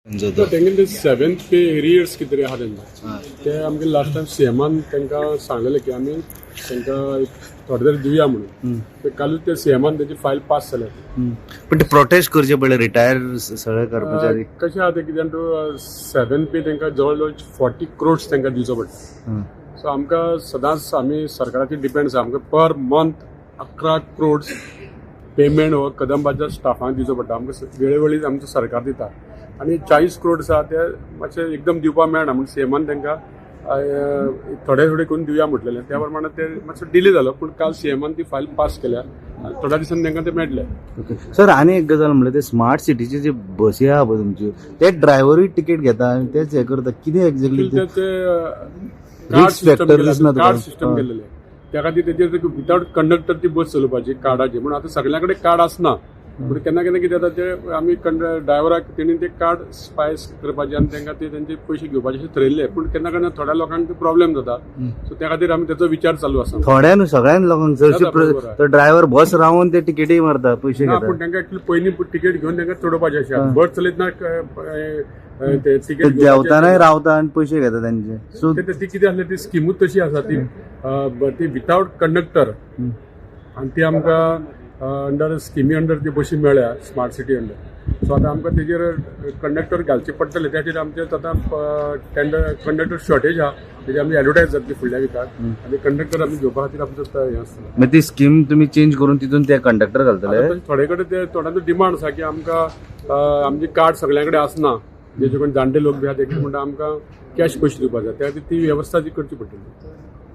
तेंगे ते 7th पे arrears कितें तरी आहा तेंका ते आमगे लास्ट टायम सीएमान तेंका सांगलेले की आमी तेंका थोडे तरी दिवया म्हणून ते कालूच ते सीएमान तेजी फायल पास जाल्या पण ते प्रोटेस्ट करचे पडले रिटायर सगळे कर्मचारी कशें आहा ते कित्याक 7th पे तेंका जवळ जवळ 40 crores तेंका दिवचो पडटा सो आमकां सदांच आमी सरकाराचेर डिपेंड आसा आमकां पर मंथ 11 crores पेमेंट हो कदंबाच्या स्टाफांक दिवचो पडटा आमकां वेळोवेळी आमचो सरकार दिता आनी 40 crores आहा ते मातशें एकदम दिवपाक मेळना म्हणून सीएमान तेंका थोडे करून दिवया म्हटलेलें त्या प्रमाणे ते मातसो डिले जालो पूण काल सीएमान ती फायल पास केल्या थोड्या दिसांनी तेंका ते मेळटले सर आनी एक गजाल म्हणल्यार ते स्मार्ट सिटीचे जे बसी आहा पळय तुमच्यो ते ड्रायव्हरूय तिकेट घेता आनी तेच हे करता कितें एक्झॅक्टली कार्ड सिस्टम केलेले त्या खातीर तेजेर विदाउट कंडक्टर ती बस चलोवपाची कार्डाची म्हणून आतां सगळ्यां कडेन कार्ड आसना पूण केन्ना केन्ना कितें जाता ते आमी ड्रायव्हराक तेणी ते कार्ड स्पायस करपाचे आनी तांकां ते तेंचे पयशे घेवपाचे अशें ठरयल्ले पूण केन्ना केन्ना थोड्या लोकांक प्रॉब्लेम जाता सो त्या खातीर आमी तेचो विचार चालू आसा थोड्यान सगळ्यान लोकांक चडशे तो ड्रायव्हर बस रावून ते तिकेटी मारता पयशे ना घेता पूण तांकां एक्चुअली पयलीं तिकेट घेवन तांकां चडोवपाचें अशें बस चलयतना ते तिकेट देंवतानाय रावता आनी पयशे घेता तांचे सो ती कितें आसली ती स्किमूच तशी आसा ती विदाउट कंडक्टर आनी ती आमकां अंडर स्किमी अंडर ती बशी मेळ्ळ्या स्मार्ट सिटी अंडर सो आतां आमकां तेजेर कंडक्टर घालचे पडटले त्या खातीर आमचे आतां कंडक्टर शॉर्टेज आहा तेजी आमी एडवर्टायज जातली फुडल्या विकाक आनी कंडक्टर आमी घेवपा खातीर आमचो हें आसता मागीर ती स्कीम तुमी चेंज करून तितून ते कंडक्टर घालतले थोडे कडेन ते थोड्यांचो डिमांड आसा की आमकां आमचे कार्ड सगळ्यां कडेन आसना जेचे कोण जाणटे लोक बी आहा ते म्हणटा आमकां कॅश पयशे दिवपाक जाय त्या खातीर ती वेवस्था ती करची पडटली